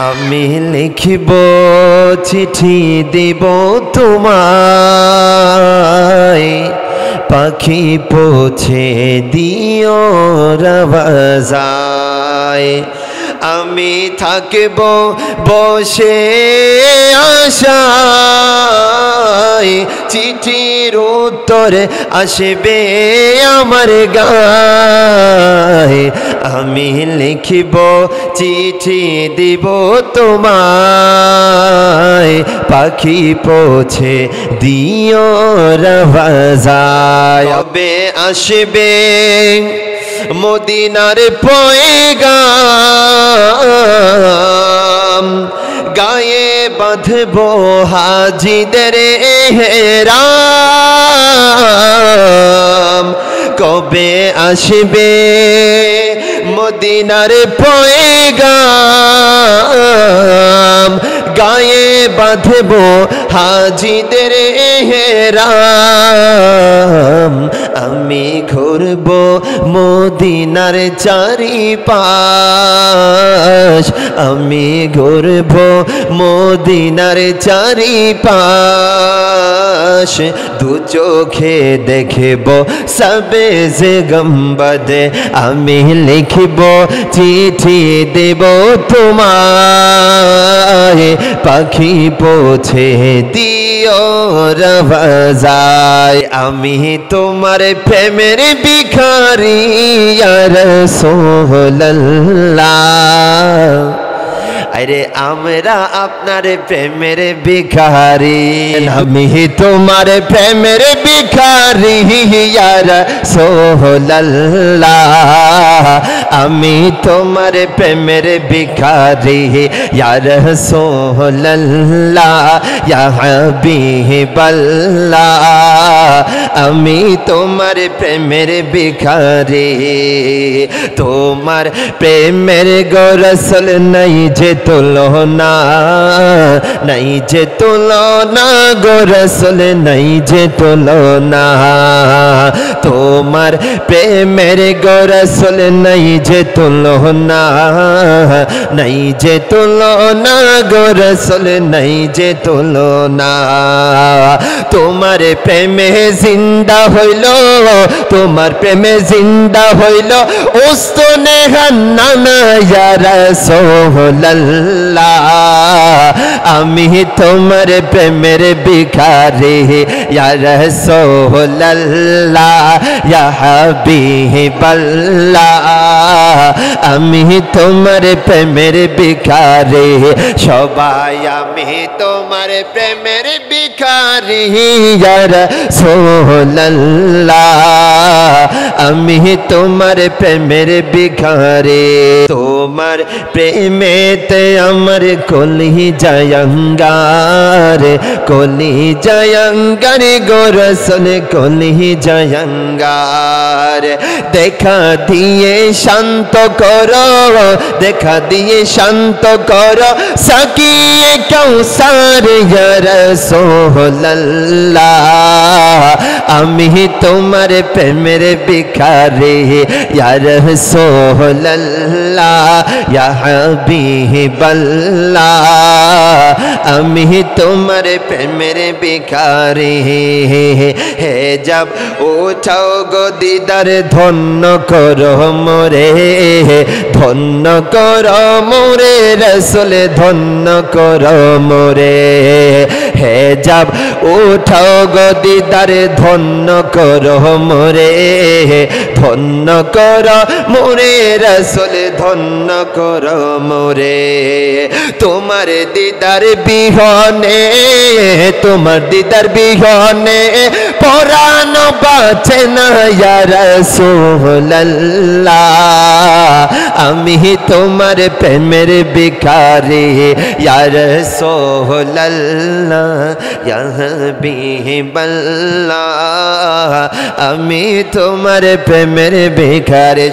আমি লিখিব চিঠি দিব তোমায়, পাখি পৌঁছে দিও রওজায়। আমি থাকব বসে আশায়, চিঠির উত্তর আসবে আমার গায়ে। আমি লিখিব চিঠি দিব তোমায়, পাখি পৌঁছে দিও রওজায়। কবে আসবে মদিনার পয়গাম, গায়ে বাঁধব হাজিদের এহরাম। কবে আসবে মদিনার পয়গাম, গায়ে বাঁধব হাজিদের এহরাম। আমি ঘুরব মদিনার চারিপাশ, আমি ঘুরব মদিনার চারিপাশ। দু চোখে দেখব সবে যে গম্বদে, আমি লিখব চিঠি দেব তোমায়, পাখি পৌঁছে দিও রওজায়। আমি তোমার প্রেমের ভিখারি ইয়া রাসূলুল্লাহ, আরে আমরা আপনার প্রেমের ভিখারি। আমি তোমার প্রেমের ভিখারি ইয়া রাসূলুল্লাহ, আমি তোমার প্রেমের ভিখারি ইয়া রাসূলুল্লাহ, ইয়া হাবিবাল্লাহ। আমি তোমার প্রেমের ভিখারি, তোমার প্রেমের গো রাসূল নাই যে তুলনা, নাই যে তুলনা গো রাসূল নাই যে তুলনা। তোমার প্রেমের গো রাসূল নাই যে তুলনা, নাই যে তুলনা গো রাসূল নাই যে তুলনা। তোমার প্রেমে জিন্দা হইল, তোমার প্রেমে জিন্দা হইল উস্তনে হান্নানা ইয়া রাসূলুল্লাহ। আমি তোমার প্রেমের ভিখারি ইয়া রাসূলুল্লাহ, ইয়া হাবিবাল্লাহ। আমি তোমার প্রেমের ভিখারি, সবাই আমি তোমার প্রেমের ভিখারি ইয়া রাসূলুল্লাহ, আমি তোমার প্রেমের ভিখারি। তোমার প্রেমেতে আমার কলিজায় অঙ্গার, কলিজায় অঙ্গার গো রাসূল কলিজায় অঙ্গার। দেখা দিয়ে শান্ত করো, দেখা দিয়ে শান্ত করো সাকিয়ে কাউসার ইয়া রাসূলুল্লাহ। আমি তোমার প্রেমের ভিখারি ইয়া রাসূলুল্লাহ, ইয়া হাবিবাল্লাহ। আমি তোমার প্রেমের ভিখারি। হে যাব উঠাও গো দিদার ধন্য করো মোরে, ধন্য করো মোরে রাসূল ধন্য করো মোরে। হে যাব উঠাও গো দিদার ধন্য করো মোরে, ধন্য করো মোরে রাসূল ধন্য করো মোরে। তোমার দিদার বিহনে, তোমার দিদার বিহনে পরাণ বাঁচে না ইয়া রাসূলুল্লাহ। আমি তোমার প্রেমের ভিখারি ইয়া রাসূলুল্লাহ, ইয়া হাবিবাল্লাহ। আমি তোমার প্রেমের ভিখারি।